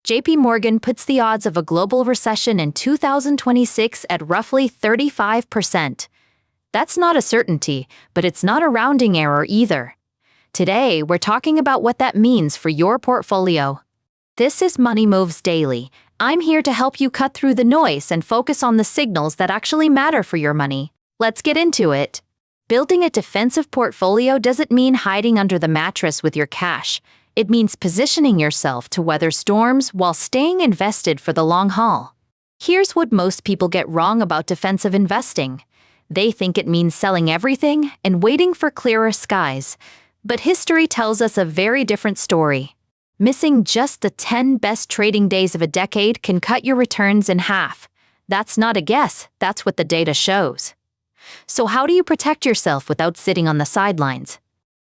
JPMorgan puts the odds of a global recession in 2026 at roughly 35%. That's not a certainty, but it's not a rounding error either. Today, we're talking about what that means for your portfolio. This is Money Moves Daily. I'm here to help you cut through the noise and focus on the signals that actually matter for your money. Let's get into it. Building a defensive portfolio doesn't mean hiding under the mattress with your cash. It means positioning yourself to weather storms while staying invested for the long haul. Here's what most people get wrong about defensive investing. They think it means selling everything and waiting for clearer skies. But history tells us a very different story. Missing just the 10 best trading days of a decade can cut your returns in half. That's not a guess, that's what the data shows. So how do you protect yourself without sitting on the sidelines?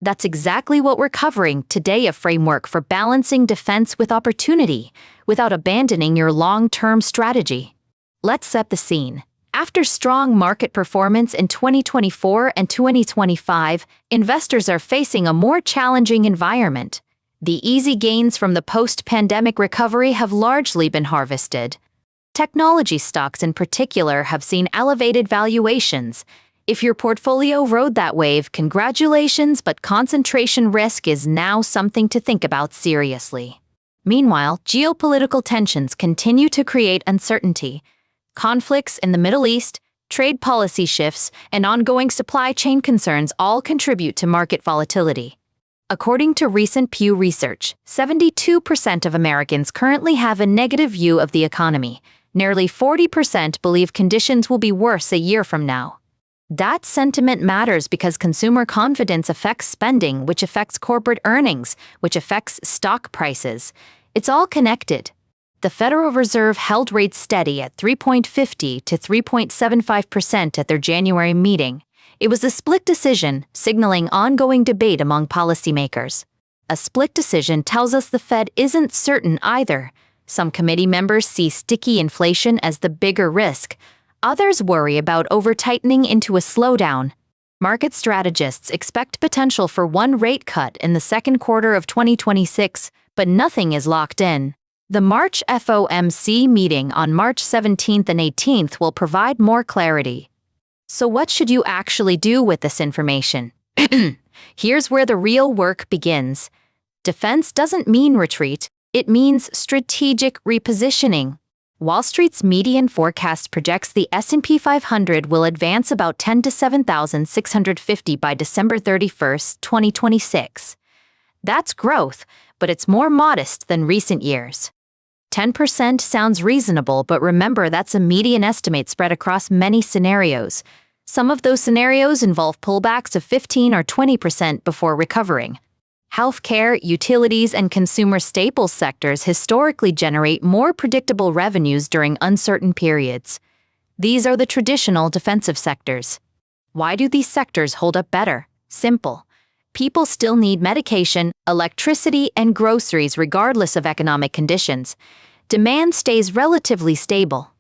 That's exactly what we're covering today, a framework for balancing defense with opportunity, without abandoning your long-term strategy. Let's set the scene. After strong market performance in 2024 and 2025, investors are facing a more challenging environment. The easy gains from the post-pandemic recovery have largely been harvested. Technology stocks in particular have seen elevated valuations. If your portfolio rode that wave, congratulations, but concentration risk is now something to think about seriously. Meanwhile, geopolitical tensions continue to create uncertainty. Conflicts in the Middle East, trade policy shifts, and ongoing supply chain concerns all contribute to market volatility. According to recent Pew Research, 72% of Americans currently have a negative view of the economy. Nearly 40% believe conditions will be worse a year from now. That sentiment matters because consumer confidence affects spending, which affects corporate earnings, which affects stock prices. It's all connected. The Federal Reserve held rates steady at 3.50 to 3.75% at their January meeting. It was a split decision, signaling ongoing debate among policymakers. A split decision tells us the Fed isn't certain either. Some committee members see sticky inflation as the bigger risk. Others worry about over-tightening into a slowdown. Market strategists expect potential for one rate cut in the second quarter of 2026, but nothing is locked in. The March FOMC meeting on March 17th and 18th will provide more clarity. So what should you actually do with this information? Here's where the real work begins. Defense doesn't mean retreat, it means strategic repositioning. Wall Street's median forecast projects the S&P 500 will advance about 10 to 7,650 by December 31, 2026. That's growth, but it's more modest than recent years. 10% sounds reasonable, but remember that's a median estimate spread across many scenarios. Some of those scenarios involve pullbacks of 15 or 20% before recovering. Healthcare, utilities, and consumer staples sectors historically generate more predictable revenues during uncertain periods. These are the traditional defensive sectors. Why do these sectors hold up better? Simple. People still need medication, electricity, and groceries regardless of economic conditions. Demand stays relatively stable.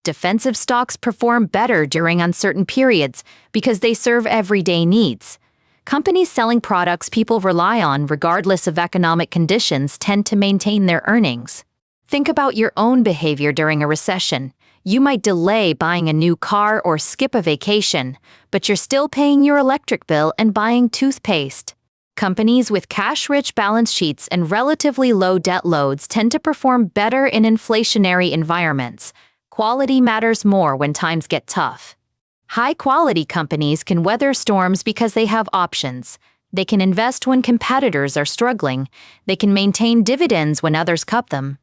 Defensive stocks perform better during uncertain periods because they serve everyday needs. Companies selling products people rely on regardless of economic conditions tend to maintain their earnings. Think about your own behavior during a recession. You might delay buying a new car or skip a vacation, but you're still paying your electric bill and buying toothpaste. Companies with cash-rich balance sheets and relatively low debt loads tend to perform better in inflationary environments. Quality matters more when times get tough. High-quality companies can weather storms because they have options. They can invest when competitors are struggling. They can maintain dividends when others cut them.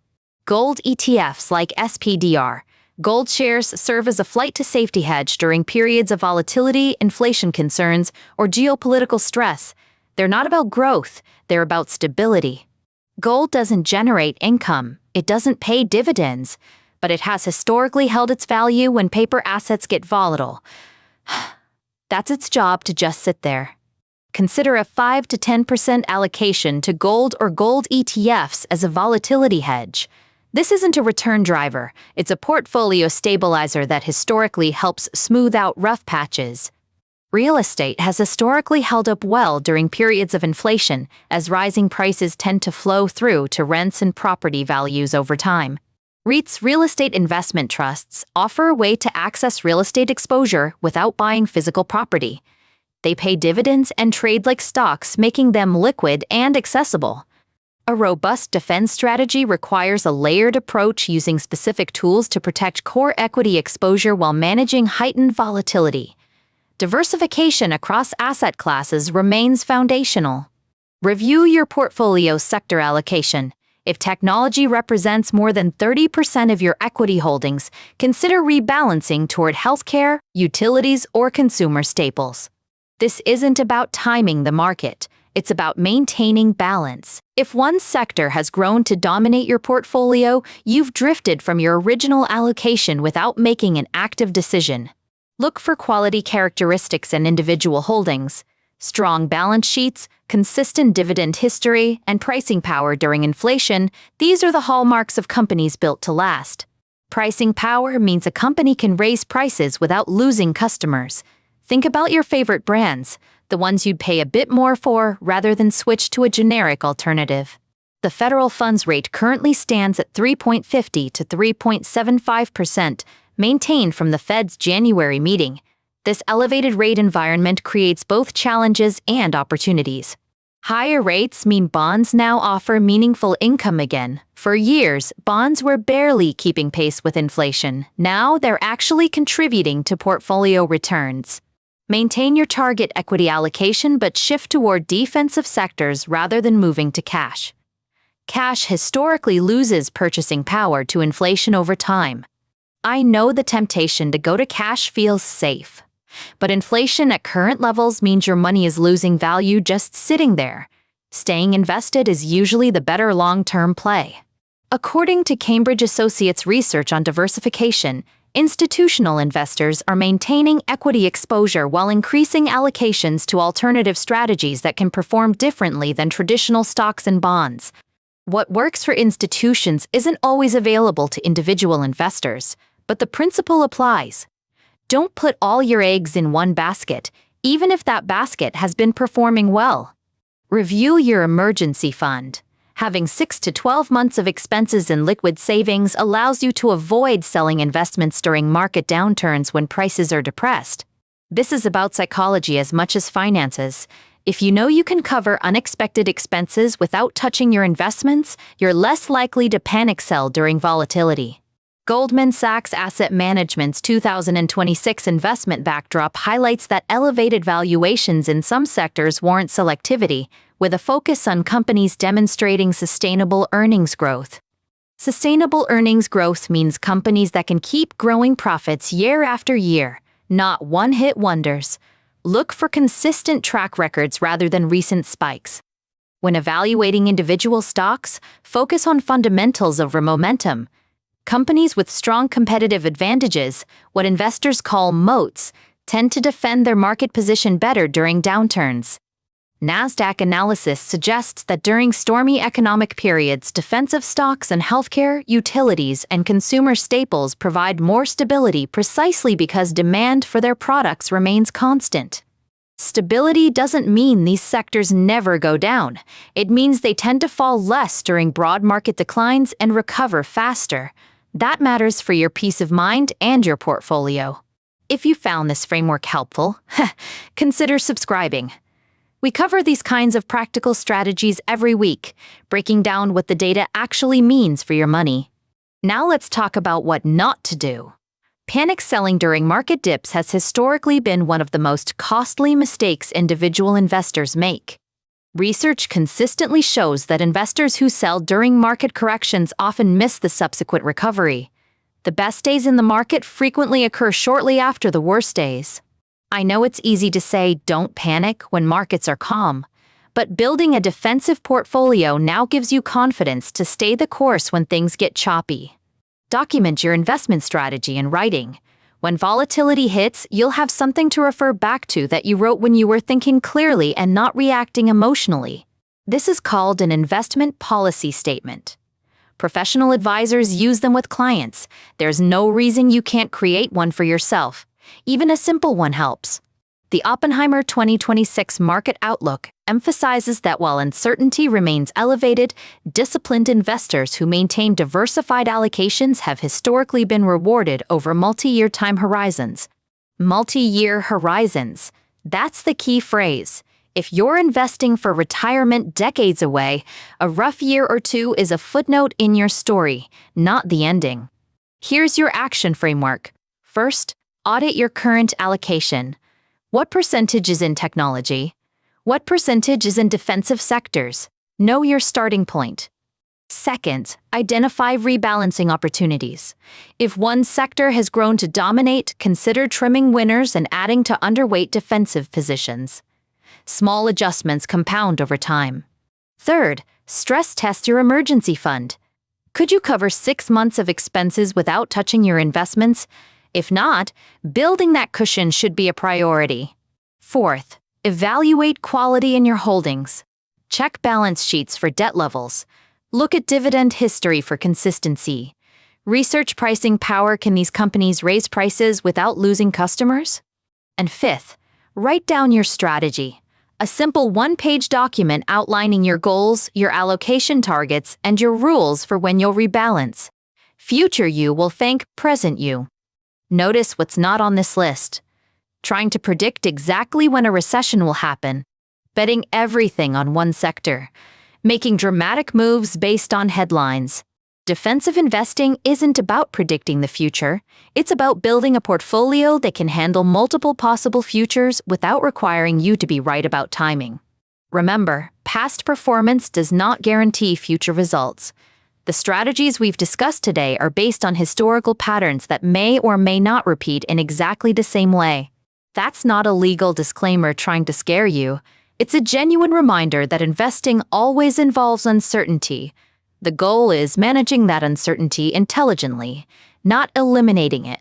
Gold ETFs like SPDR. Gold shares serve as a flight-to-safety hedge during periods of volatility, inflation concerns, or geopolitical stress. They're not about growth, they're about stability. Gold doesn't generate income, it doesn't pay dividends, but it has historically held its value when paper assets get volatile. That's its job to just sit there. Consider a 5 to 10% allocation to gold or gold ETFs as a volatility hedge. This isn't a return driver, it's a portfolio stabilizer that historically helps smooth out rough patches. Real estate has historically held up well during periods of inflation, as rising prices tend to flow through to rents and property values over time. REITs, real estate investment trusts, offer a way to access real estate exposure without buying physical property. They pay dividends and trade like stocks, making them liquid and accessible. A robust defense strategy requires a layered approach using specific tools to protect core equity exposure while managing heightened volatility. Diversification across asset classes remains foundational. Review your portfolio's sector allocation. If technology represents more than 30% of your equity holdings, consider rebalancing toward healthcare, utilities, or consumer staples. This isn't about timing the market. It's about maintaining balance. If one sector has grown to dominate your portfolio, you've drifted from your original allocation without making an active decision. Look for quality characteristics in individual holdings. Strong balance sheets, consistent dividend history, and pricing power during inflation, these are the hallmarks of companies built to last. Pricing power means a company can raise prices without losing customers. Think about your favorite brands, the ones you'd pay a bit more for rather than switch to a generic alternative. The federal funds rate currently stands at 3.50 to 3.75%, maintained from the Fed's January meeting. This elevated rate environment creates both challenges and opportunities. Higher rates mean bonds now offer meaningful income again. For years, bonds were barely keeping pace with inflation. Now they're actually contributing to portfolio returns. Maintain your target equity allocation but shift toward defensive sectors rather than moving to cash. Cash historically loses purchasing power to inflation over time. I know the temptation to go to cash feels safe. But inflation at current levels means your money is losing value just sitting there. Staying invested is usually the better long-term play. According to Cambridge Associates' research on diversification, institutional investors are maintaining equity exposure while increasing allocations to alternative strategies that can perform differently than traditional stocks and bonds. What works for institutions isn't always available to individual investors, but the principle applies. Don't put all your eggs in one basket, even if that basket has been performing well. Review your emergency fund. Having 6 to 12 months of expenses in liquid savings allows you to avoid selling investments during market downturns when prices are depressed. This is about psychology as much as finances. If you know you can cover unexpected expenses without touching your investments, you're less likely to panic sell during volatility. Goldman Sachs Asset Management's 2026 investment backdrop highlights that elevated valuations in some sectors warrant selectivity, with a focus on companies demonstrating sustainable earnings growth. Sustainable earnings growth means companies that can keep growing profits year after year, not one-hit wonders. Look for consistent track records rather than recent spikes. When evaluating individual stocks, focus on fundamentals over momentum. Companies with strong competitive advantages, what investors call moats, tend to defend their market position better during downturns. Nasdaq analysis suggests that during stormy economic periods, defensive stocks in healthcare, utilities, and consumer staples provide more stability precisely because demand for their products remains constant. Stability doesn't mean these sectors never go down. It means they tend to fall less during broad market declines and recover faster. That matters for your peace of mind and your portfolio. If you found this framework helpful, consider subscribing. We cover these kinds of practical strategies every week, breaking down what the data actually means for your money. Now let's talk about what not to do. Panic selling during market dips has historically been one of the most costly mistakes individual investors make. Research consistently shows that investors who sell during market corrections often miss the subsequent recovery. The best days in the market frequently occur shortly after the worst days. I know it's easy to say don't panic when markets are calm, but building a defensive portfolio now gives you confidence to stay the course when things get choppy. Document your investment strategy in writing. When volatility hits, you'll have something to refer back to that you wrote when you were thinking clearly and not reacting emotionally. This is called an investment policy statement. Professional advisors use them with clients. There's no reason you can't create one for yourself. Even a simple one helps. The Oppenheimer 2026 Market Outlook emphasizes that while uncertainty remains elevated, disciplined investors who maintain diversified allocations have historically been rewarded over multi-year time horizons. Multi-year horizons. That's the key phrase. If you're investing for retirement decades away, a rough year or two is a footnote in your story, not the ending. Here's your action framework. First, audit your current allocation. What percentage is in technology? What percentage is in defensive sectors? Know your starting point. Second, identify rebalancing opportunities. If one sector has grown to dominate, consider trimming winners and adding to underweight defensive positions. Small adjustments compound over time. Third, stress test your emergency fund. Could you cover 6 months of expenses without touching your investments? If not, building that cushion should be a priority. Fourth, evaluate quality in your holdings. Check balance sheets for debt levels. Look at dividend history for consistency. Research pricing power. Can these companies raise prices without losing customers? And fifth, write down your strategy. A simple one-page document outlining your goals, your allocation targets, and your rules for when you'll rebalance. Future you will thank present you. Notice what's not on this list. Trying to predict exactly when a recession will happen. Betting everything on one sector. Making dramatic moves based on headlines. Defensive investing isn't about predicting the future. It's about building a portfolio that can handle multiple possible futures without requiring you to be right about timing. Remember, past performance does not guarantee future results. The strategies we've discussed today are based on historical patterns that may or may not repeat in exactly the same way. That's not a legal disclaimer trying to scare you. It's a genuine reminder that investing always involves uncertainty. The goal is managing that uncertainty intelligently, not eliminating it.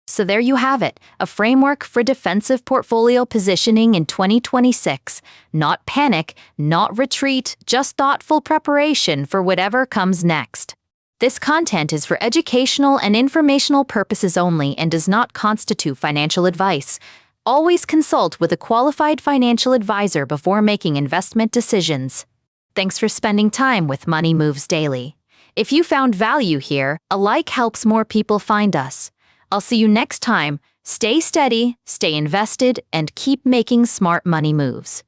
So there you have it, a framework for defensive portfolio positioning in 2026. Not panic, not retreat, just thoughtful preparation for whatever comes next. This content is for educational and informational purposes only and does not constitute financial advice. Always consult with a qualified financial advisor before making investment decisions. Thanks for spending time with Money Moves Daily. If you found value here, a like helps more people find us. I'll see you next time. Stay steady, stay invested, and keep making smart money moves.